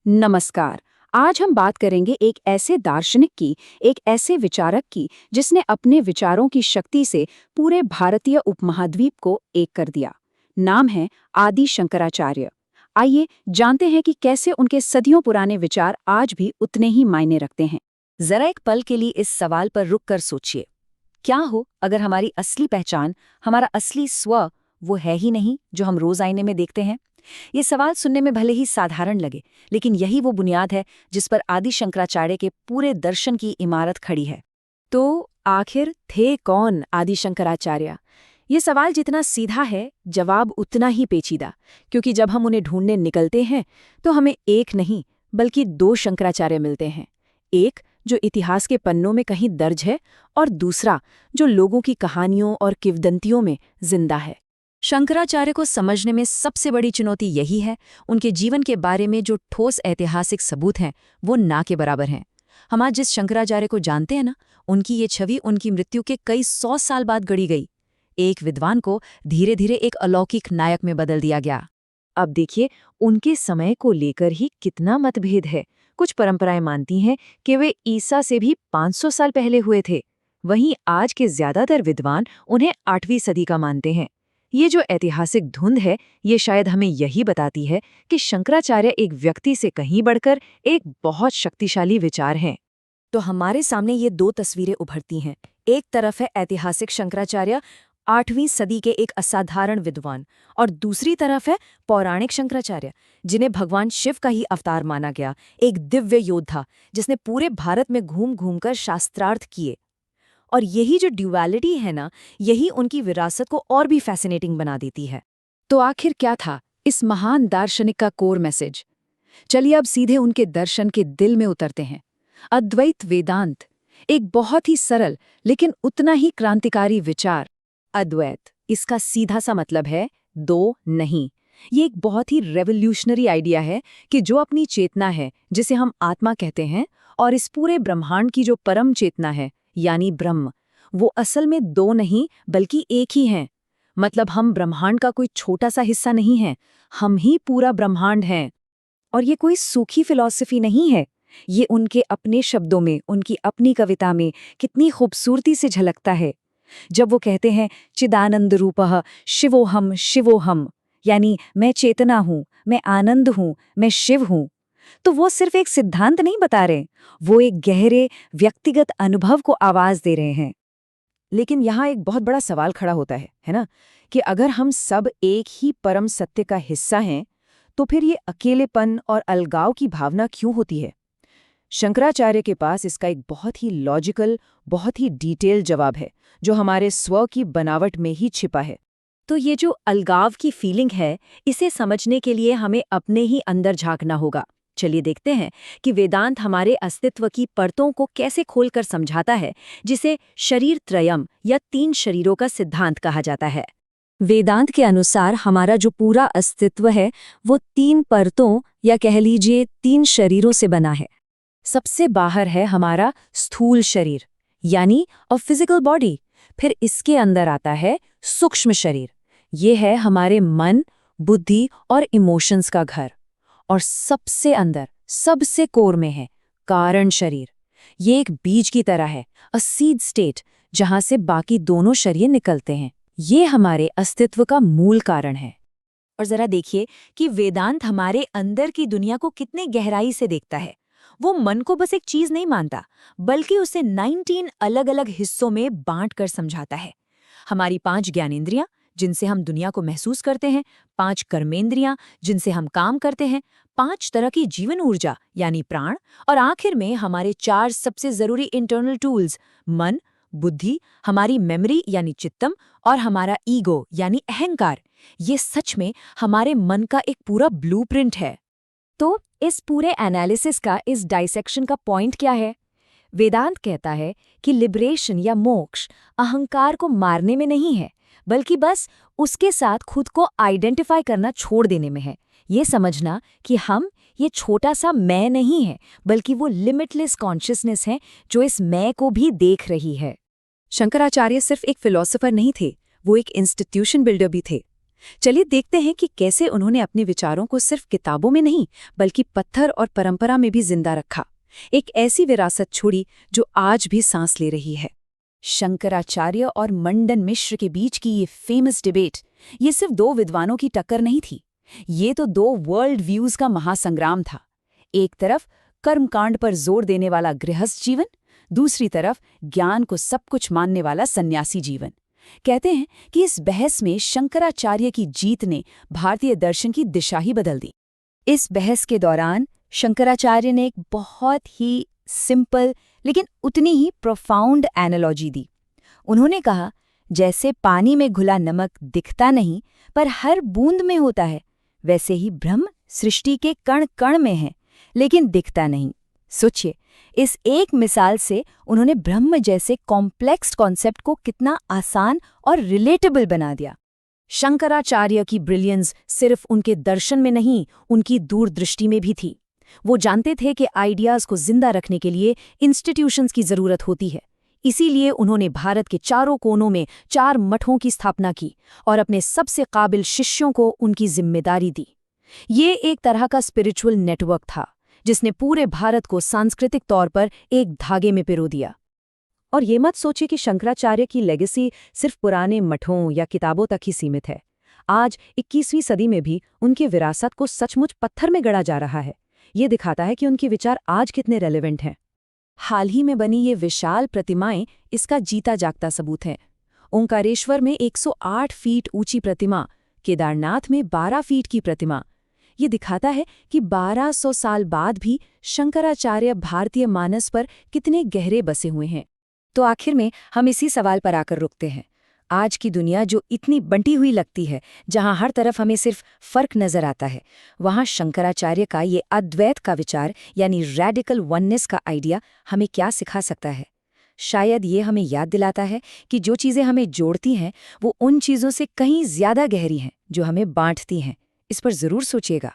नमस्कार। आज हम बात करेंगे एक ऐसे दार्शनिक की, एक ऐसे विचारक की जिसने अपने विचारों की शक्ति से पूरे भारतीय उपमहाद्वीप को एक कर दिया। नाम है आदि शंकराचार्य। आइए जानते हैं कि कैसे उनके सदियों पुराने विचार आज भी उतने ही मायने रखते हैं। जरा एक पल के लिए इस सवाल पर रुक कर सोचिए। क्या हो अगर हमारी असली पहचान, हमारा असली स्व, वो है ही नहीं जो हम रोज आईने में देखते हैं? ये सवाल सुनने में भले ही साधारण लगे, लेकिन यही वो बुनियाद है जिस पर आदि शंकराचार्य के पूरे दर्शन की इमारत खड़ी है। तो आखिर थे कौन आदि शंकराचार्य? ये सवाल जितना सीधा है, जवाब उतना ही पेचीदा, क्योंकि जब हम उन्हें ढूंढने निकलते हैं तो हमें एक नहीं बल्कि दो शंकराचार्य मिलते हैं। एक जो इतिहास के पन्नों में कहीं दर्ज है, और दूसरा जो लोगों की कहानियों और किंवदंतियों में जिंदा है। शंकराचार्य को समझने में सबसे बड़ी चुनौती यही है, उनके जीवन के बारे में जो ठोस ऐतिहासिक सबूत हैं वो ना के बराबर हैं। हम आज जिस शंकराचार्य को जानते हैं ना, उनकी ये छवि उनकी मृत्यु के कई 100 साल बाद गढ़ी गई। एक विद्वान को धीरे धीरे एक अलौकिक नायक में बदल दिया गया। अब देखिए, उनके समय को लेकर ही कितना मतभेद है। कुछ परंपराएं मानती हैं कि वे ईसा से भी 500 साल पहले हुए थे। वहीं आज के ज्यादातर विद्वान उन्हें 8वीं सदी का मानते हैं। ये जो ऐतिहासिक धुंध है, ये शायद हमें यही बताती है कि शंकराचार्य एक व्यक्ति से कहीं बढ़कर एक बहुत शक्तिशाली विचार हैं। तो हमारे सामने ये दो तस्वीरें उभरती हैं। एक तरफ है ऐतिहासिक शंकराचार्य, 8वीं सदी के एक असाधारण विद्वान, और दूसरी तरफ है पौराणिक शंकराचार्य, जिन्हें भगवान शिव का ही अवतार माना गया, एक दिव्य योद्धा जिसने पूरे भारत में घूम घूम कर शास्त्रार्थ किए। और यही जो ड्यूअलिटी है ना, यही उनकी विरासत को और भी फैसिनेटिंग बना देती है। तो आखिर क्या था इस महान दार्शनिक का कोर मैसेज? चलिए अब सीधे उनके दर्शन के दिल में उतरते हैं। अद्वैत वेदांत, एक बहुत ही सरल लेकिन उतना ही क्रांतिकारी विचार। अद्वैत, इसका सीधा सा मतलब है दो नहीं। ये एक बहुत ही रेवोल्यूशनरी आइडिया है कि जो अपनी चेतना है, जिसे हम आत्मा कहते हैं, और इस पूरे ब्रह्मांड की जो परम चेतना है यानी ब्रह्म, वो असल में दो नहीं बल्कि एक ही हैं। मतलब हम ब्रह्मांड का कोई छोटा सा हिस्सा नहीं है, हम ही पूरा ब्रह्मांड हैं। और ये कोई सूखी फिलॉसफी नहीं है, ये उनके अपने शब्दों में, उनकी अपनी कविता में कितनी खूबसूरती से झलकता है। जब वो कहते हैं चिदानंद रूपः शिवोहम शिवोहम, यानी मैं चेतना हूँ, मैं आनंद हूँ, मैं शिव हूँ, तो वो सिर्फ एक सिद्धांत नहीं बता रहे, वो एक गहरे व्यक्तिगत अनुभव को आवाज दे रहे हैं। लेकिन यहाँ एक बहुत बड़ा सवाल खड़ा होता है ना, कि अगर हम सब एक ही परम सत्य का हिस्सा हैं, तो फिर ये अकेलेपन और अलगाव की भावना क्यों होती है? शंकराचार्य के पास इसका एक बहुत ही लॉजिकल, बहुत ही डिटेल जवाब है, जो हमारे स्व की बनावट में ही छिपा है। तो ये जो अलगाव की फीलिंग है, इसे समझने के लिए हमें अपने ही अंदर झांकना होगा। चलिए देखते हैं कि वेदांत हमारे अस्तित्व की परतों को कैसे खोलकर समझाता है, जिसे शरीर त्रयम या 3 शरीरों का सिद्धांत कहा जाता है। वेदांत के अनुसार हमारा जो पूरा अस्तित्व है, वो 3 परतों या कह लीजिए 3 शरीरों से बना है। सबसे बाहर है हमारा स्थूल शरीर, यानी अ फिजिकल बॉडी। फिर इसके अंदर आता है सूक्ष्म शरीर, ये है हमारे मन, बुद्धि और इमोशंस का घर। और सबसे अंदर, सबसे कोर में है कारण शरीर। ये एक बीज की तरह है, अ सीड स्टेट, जहां से बाकी दोनों शरीर निकलते हैं। ये हमारे अस्तित्व का मूल कारण है। और जरा देखिए कि वेदांत हमारे अंदर की दुनिया को कितने गहराई से देखता है। वो मन को बस एक चीज नहीं मानता, बल्कि उसे 19 अलग-अलग हिस्सों में बांट कर समझाता है। हमारी 5 ज्ञानेंद्रियां, जिनसे हम दुनिया को महसूस करते हैं, 5 कर्मेंद्रियां, जिनसे हम काम करते हैं, 5 तरह की जीवन ऊर्जा यानी प्राण, और आखिर में हमारे 4 सबसे जरूरी इंटरनल टूल्स, मन, बुद्धि, हमारी मेमोरी यानी चित्तम, और हमारा ईगो यानी अहंकार। ये सच में हमारे मन का एक पूरा ब्लूप्रिंट है। तो इस पूरे एनालिसिस का, इस डाइसेक्शन का पॉइंट क्या है? वेदांत कहता है कि लिबरेशन या मोक्ष अहंकार को मारने में नहीं है, बल्कि बस उसके साथ खुद को आइडेंटिफाई करना छोड़ देने में है। ये समझना कि हम ये छोटा सा मैं नहीं है, बल्कि वो लिमिटलेस कॉन्शियसनेस है जो इस मैं को भी देख रही है। शंकराचार्य सिर्फ एक फिलोसोफर नहीं थे, वो एक इंस्टीट्यूशन बिल्डर भी थे। चलिए देखते हैं कि कैसे उन्होंने अपने विचारों को सिर्फ किताबों में नहीं बल्कि पत्थर और परंपरा में भी जिंदा रखा, एक ऐसी विरासत छोड़ी जो आज भी सांस ले रही है। शंकराचार्य और मंडन मिश्र के बीच की ये फेमस डिबेट, ये सिर्फ दो विद्वानों की टक्कर नहीं थी, ये तो दो वर्ल्ड व्यूज का महासंग्राम था। एक तरफ कर्मकांड पर जोर देने वाला गृहस्थ जीवन, दूसरी तरफ ज्ञान को सब कुछ मानने वाला सन्यासी जीवन। कहते हैं कि इस बहस में शंकराचार्य की जीत ने भारतीय दर्शन की दिशा ही बदल दी। इस बहस के दौरान शंकराचार्य ने एक बहुत ही सिंपल लेकिन उतनी ही प्रोफाउंड एनालॉजी दी। उन्होंने कहा, जैसे पानी में घुला नमक दिखता नहीं पर हर बूंद में होता है, वैसे ही ब्रह्म सृष्टि के कण कण में है लेकिन दिखता नहीं। सोचिए, इस एक मिसाल से उन्होंने ब्रह्म जैसे कॉम्प्लेक्स कॉन्सेप्ट को कितना आसान और रिलेटेबल बना दिया। शंकराचार्य की ब्रिलियंस सिर्फ उनके दर्शन में नहीं, उनकी दूरदृष्टि में भी थी। वो जानते थे कि आइडियाज को जिंदा रखने के लिए इंस्टीट्यूशंस की जरूरत होती है। इसीलिए उन्होंने भारत के चारों कोनों में 4 मठों की स्थापना की और अपने सबसे काबिल शिष्यों को उनकी जिम्मेदारी दी। ये एक तरह का स्पिरिचुअल नेटवर्क था जिसने पूरे भारत को सांस्कृतिक तौर पर एक धागे में पिरो दिया। और ये मत सोचिए कि शंकराचार्य की लेगेसी सिर्फ पुराने मठों या किताबों तक ही सीमित है। आज 21वीं सदी में भी उनकी विरासत को सचमुच पत्थर में गढ़ा जा रहा है। ये दिखाता है कि उनके विचार आज कितने रेलेवेंट हैं। हाल ही में बनी ये विशाल प्रतिमाएं इसका जीता जागता सबूत हैं। ओंकारेश्वर में 108 फीट ऊंची प्रतिमा, केदारनाथ में 12 फीट की प्रतिमा। ये दिखाता है कि 1200 साल बाद भी शंकराचार्य भारतीय मानस पर कितने गहरे बसे हुए हैं। तो आखिर में हम इसी सवाल पर आकर रुकते हैं। आज की दुनिया जो इतनी बंटी हुई लगती है, जहां हर तरफ हमें सिर्फ फर्क नजर आता है, वहां शंकराचार्य का ये अद्वैत का विचार यानी रैडिकल वननेस का आइडिया हमें क्या सिखा सकता है? शायद ये हमें याद दिलाता है कि जो चीज़ें हमें जोड़ती हैं वो उन चीज़ों से कहीं ज़्यादा गहरी हैं जो हमें बांटती हैं। इस पर ज़रूर सोचिएगा।